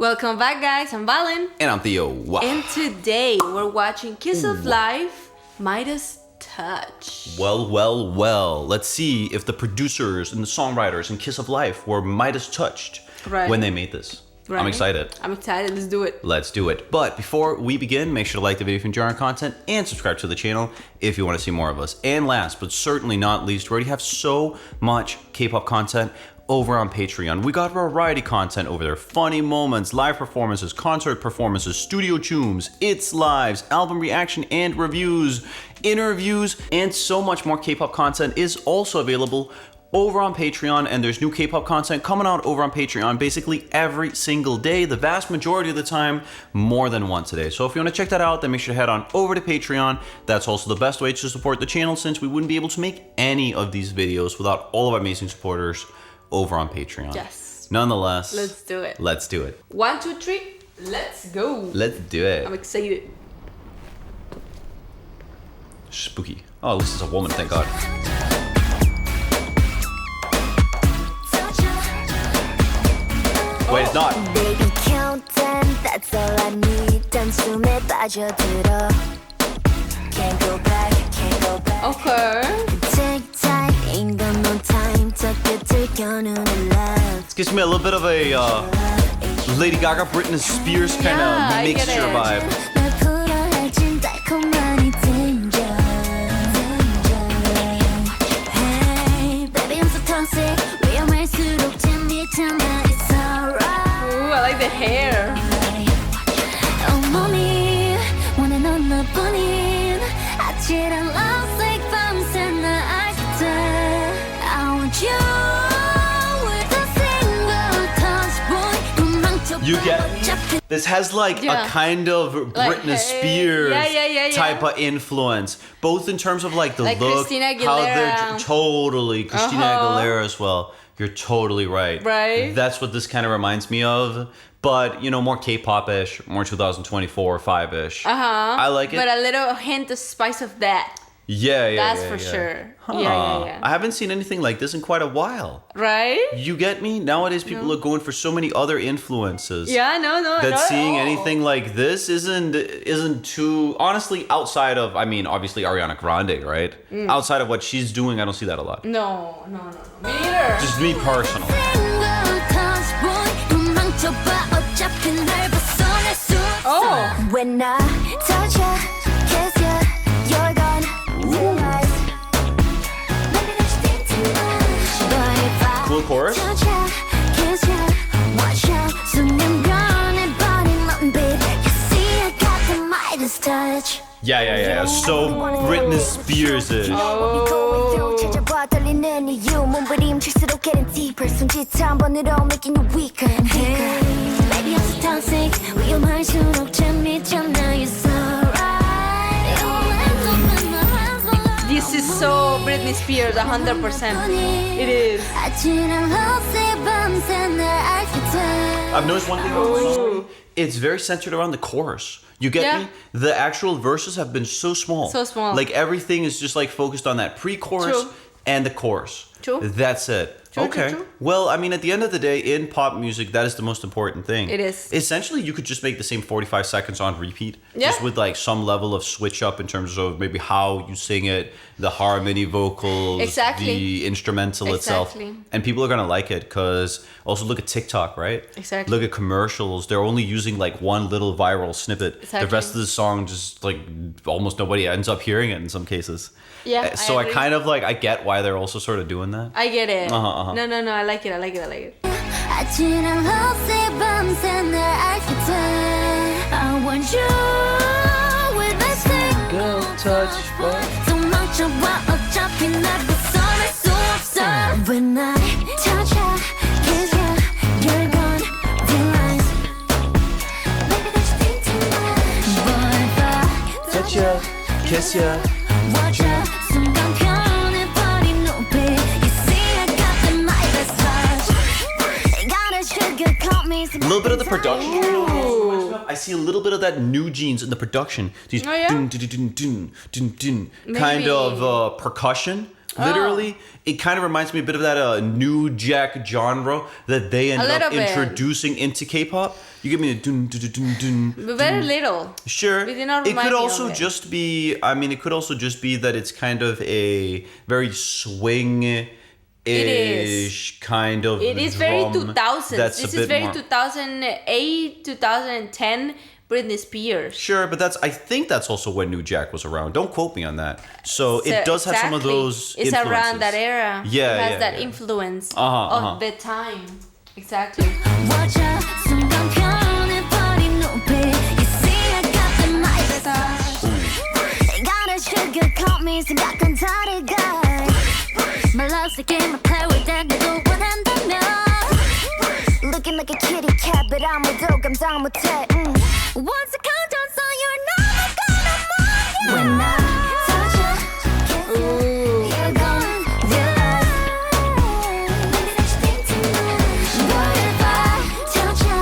Welcome back, guys. I'm Valen. And I'm Theo. Wow. And today we're watching Kiss of Life, Midas Touch. Well. Let's see if the producers and the songwriters in Kiss of Life were Midas touched when they made this. Right. I'm excited. Let's do it. Let's do it. But before we begin, make sure to like the video if you enjoy our content and subscribe to the channel if you want to see more of us. And last, but certainly not least, we already have so much K-pop content over on Patreon. We got variety content over there. Funny moments, live performances, concert performances, studio tunes, It's Lives, album reaction and reviews, interviews, and so much more K-pop content is also available over on Patreon, and there's new K-pop content coming out over on Patreon basically every single day, the vast majority of the time, more than once a day. So if you want to check that out, then make sure to head on over to Patreon. That's also the best way to support the channel, since we wouldn't be able to make any of these videos without all of our amazing supporters over on Patreon. Yes. Nonetheless, let's do it. 1, 2, 3, let's go. Let's do it. I'm excited. Spooky. Oh, at least it's a woman, thank God. Wait, it's not. Baby, count 10, that's all I need. 단숨에 빠져들어. Can't go back. Okay. Take time, ain't got no time. This gives me a little bit of a Lady Gaga, Britney Spears kind of mixture vibe. Ooh, I like the hair. You get this has like a kind of Britney Spears type of influence, both in terms of like the look, how they're totally Christina Aguilera as well. You're totally right. Right. That's what this kind of reminds me of. But, you know, more K-pop-ish, more 2024, 5-ish. I like it. But a little hint of spice of that. Yeah. That's for sure. Huh. Yeah. I haven't seen anything like this in quite a while. Right? You get me? Nowadays, people are going for so many other influences. Yeah, no. That seeing anything like this isn't too... Honestly, outside of, I mean, obviously Ariana Grande, right? Outside of what she's doing, I don't see that a lot. No. Me neither. Just me personally. Oh. When I touch ya, kiss ya, you're gone. Realize. Maybe there's things too much. But if I Cool chorus. touch ya, kiss ya, watch out. 수면변의 body long babe. You see I got the Midas touch. Yeah. So Britney Spears-ish. 찾아봐 떨리는 이유 몸부림칠수록 getting deeper 손짓 한 번으로 making you weaker and weaker. Baby I'm so toxic 위험할수록 재밌잖아 you're so right. This is so Britney Spears, 100%. It is. I've noticed one thing about the song. It's very centered around the chorus. You get me? The actual verses have been so small. So small. Like everything is just like focused on that pre-chorus and the chorus. True. That's it. True. Well, I mean, at the end of the day, in pop music, that is the most important thing. It is. Essentially, you could just make the same 45 seconds on repeat. Just with like some level of switch up in terms of maybe how you sing it, the harmony vocals, the instrumental itself. And people are going to like it because also look at TikTok, right? Exactly. Look at commercials. They're only using like one little viral snippet. The rest of the song just like almost nobody ends up hearing it in some cases. Yeah. So I kind of like, I get why they're also sort of doing that. I get it. No, I like it. I want you with my single touch. When I touch ya, kiss ya, you're gone. Realize, maybe there's things too much. But if I touch ya, kiss ya, watch ya, 순간편의 body 높이. You see I got the Midas touch. Gotta sugarcoat me. A little bit of the production. I see a little bit of that New Jeans in the production. These dun, dun, dun, dun, dun, dun, kind of percussion. Literally, it kind of reminds me a bit of that new jack genre that they ended up introducing into K-pop. You give me a dun dun dun dun dun. But very little. Sure. It did not It remind could me also of it. just be. I mean, it could also just be that it's kind of a very swing-ish kind of. It is very drum 2000s. That's This a is bit very more. 2008, 2010 Britney Spears. Sure, but I think that's also when New Jack was around. Don't quote me on that. So it does have some of Exactly. those It's influences. around that era. Yeah, It has yeah, that yeah. influence Uh-huh. of the time. Exactly. Watch out, 순간 변해버린 눈빛. You see I got the Midas Touch. They gotta sugarcoat me 생각한 다르게. My love's a game I play with that 너도 원한다면. Looking like a kitty cat but 아무도 감당 못해. Once I count down so you're never gonna move. When I touch you, kiss you, you're gonna realize. Maybe that's the thing to know. What if I touch you,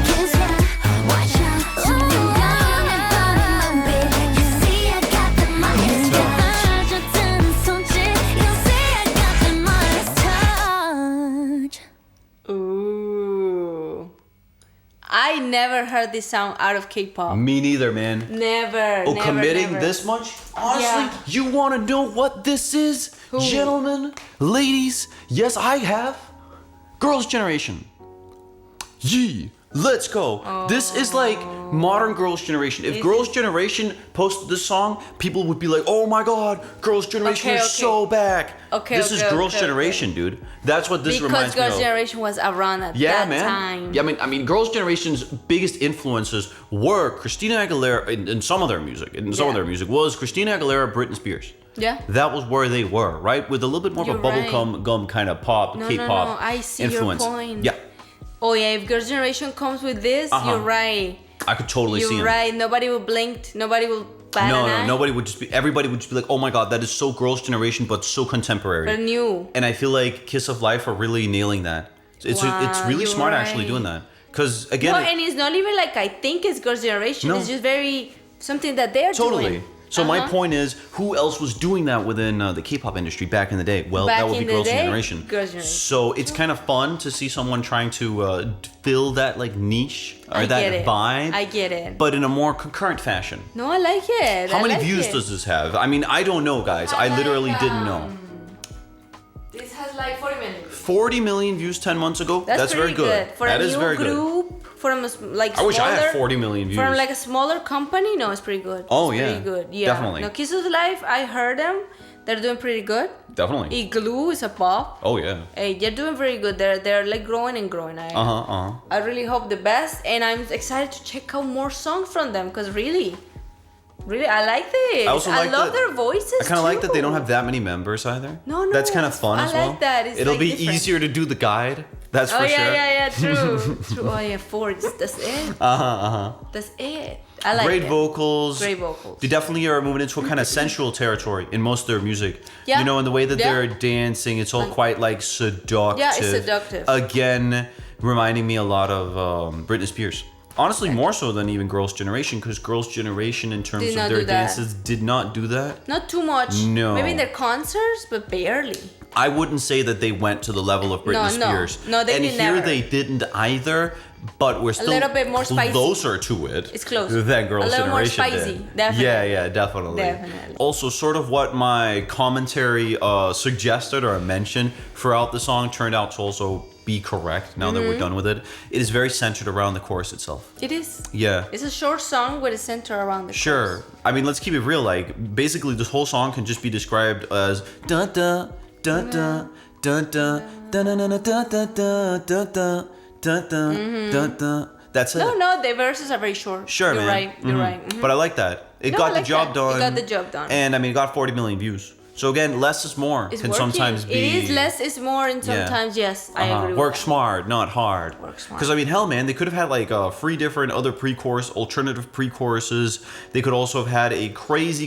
kiss you, watch you, 순간 변해버린 눈빛. You see I got the Midas touch. 젖은 손짓. You see I got the Midas touch. Ooh. I never heard this song out of K-pop. Me neither, man. Never. Oh, never, committing never. this much? Honestly, Yeah. you want to know what this is? Who? Gentlemen, ladies, yes, I have. Girls' Generation. Yee, let's go. This is like modern Girls' Generation. If Is Girls' Generation posted this song, people would be like, oh my god, Girls' Generation Okay, is okay. so back. Okay, This is okay, Girls' okay, Generation, dude. That's what this Because reminds me Girls' of. Generation was around at Yeah, that man. time. Yeah, I mean, Girls' Generation's biggest influences were Christina Aguilera, and some of their music. And some of Yeah. their music was Christina Aguilera, Britney Spears. Yeah. That was where they were, right? With a little bit more of You're a bubblegum gum kind of pop, No, K-pop no, I see your influence. point. Yeah, Oh yeah, if Girls' Generation comes with this, Uh-huh. you're right. I could totally see You're him. right. Nobody will blink. Nobody will bat No, an eye. nobody would just be. Everybody would just be like, "Oh my god, that is so Girls' Generation, but so contemporary." But new. And I feel like Kiss of Life are really nailing that. It's Wow, really you're smart actually right. doing that. Because again, No, and it's not even like I think it's Girls' Generation. No. It's just very something that they're totally. doing. So my Uh-huh. point is, who else was doing that within the K-pop industry back in the day? Well, Back that would be in the Girls' day, Generation. Girls' Generation. So it's kind of fun to see someone trying to fill that like niche or I that get it. vibe. I get it. But in a more concurrent fashion. No, I like it. How I many like views it. does this have? I mean, I don't know, guys. I literally didn't know. This has like 40 million. 40 million views 10 months ago. That's very pretty good. For That a is new very good. group, from a like I wish I had smaller- 40 million views. From like a smaller company, no, it's pretty good. Oh, It's yeah. pretty good. Yeah, Definitely. No, Kiss of Life, I heard them. They're doing pretty good. Definitely. Igloo is a pop. Oh yeah. Hey, they're doing very good. They're like growing and growing. I really hope the best, and I'm excited to check out more songs from them because really, I like this. I also like love that- their voices. I kind of like that they don't too. have that many members either. No, That's kind of it's- fun I as well. like that. It's It'll like be different. easier to do the guide. That's Oh for yeah, sure. yeah, true. True. Oh yeah, four. That's it. That's it. I like Great it. vocals. Great vocals. They definitely are moving into a kind of sensual territory in most of their music. Yeah. You know, in the way that Yeah. they're dancing, it's all quite like seductive. Yeah, it's seductive. Again, reminding me a lot of Britney Spears. Honestly, more so than even Girls' Generation, because Girls' Generation, in terms Did of not their do that. dances, did not do that. Not too much. No. Maybe in their concerts, but barely. I wouldn't say that they went to the level of Britney No. Spears. No, they and did here never. they didn't either, but we're still little bit more spicy. closer to it. It's close. Than Girls' A little more Generation spicy, did. definitely. Yeah, definitely. Definitely. Also, sort of what my commentary suggested or mentioned throughout the song turned out to also be correct now that we're done with it. It is very centered around the chorus itself. It is. Yeah. It's a short song with a center around the Sure. chorus. I mean, let's keep it real. Like, basically, this whole song can just be described as da da da da da da da da da da da da da da da da. That's it. No, the verses are very short. Sure, You're man. right. You're right. Mhm. But I like that. It No, got I the like job that. done. It got the job done. And I mean, it got 40 million views. So again, less is more It's can working. sometimes be. It is less is more, and sometimes yes, I agree. Work with that. smart, not hard. Work smart. Because I mean, hell, man, they could have had like 3 different other pre-chorus, alternative pre-choruses. They could also have had a crazy,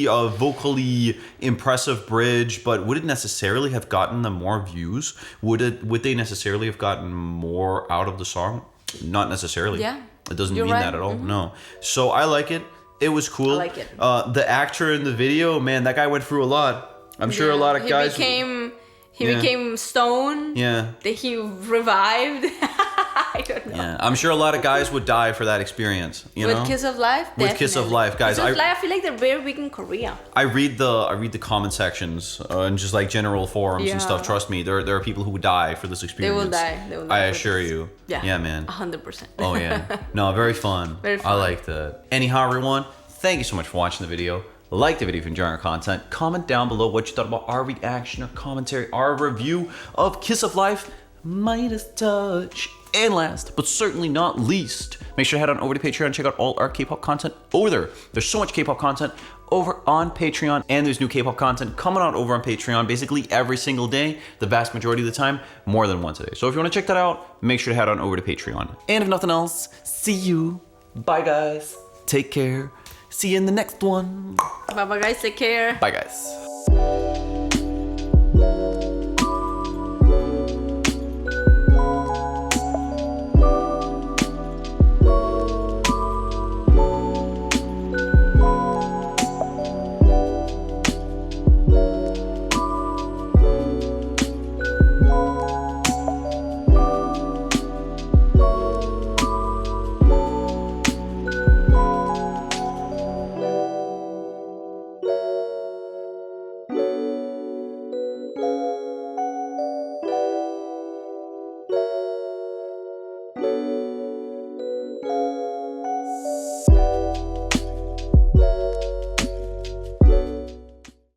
vocally impressive bridge. But would it necessarily have gotten them more views? Would they necessarily have gotten more out of the song? Not necessarily. Yeah. It doesn't You're mean right. that at all. No. So I like it. It was cool. I like it. The actor in the video, man, that guy went through a lot. I'm sure a lot of guys. He became stone. Yeah. That he revived. I don't know. Yeah, I'm sure a lot of guys would die for that experience. You know, With Kiss of Life, with Kiss of Life, guys. Kiss of Life, I feel like they're very big in Korea. I read the comment sections and just like general forums and stuff. Trust me, there are people who would die for this experience. They will die. They will die. I assure you. Yeah. Yeah, man. 100%. Oh yeah. No, very fun. Very fun. I like that. Anyhow, everyone, thank you so much for watching the video. Like the video if you're enjoying our content. Comment down below what you thought about our reaction or commentary, our review of Kiss of Life, Midas Touch. And last, but certainly not least, make sure to head on over to Patreon and check out all our K-pop content over there. There's so much K-pop content over on Patreon, and there's new K-pop content coming out over on Patreon basically every single day, the vast majority of the time, more than once a day. So if you want to check that out, make sure to head on over to Patreon. And if nothing else, see you. Bye, guys. Take care. See you in the next one. Bye-bye, guys. Take care. Bye, guys.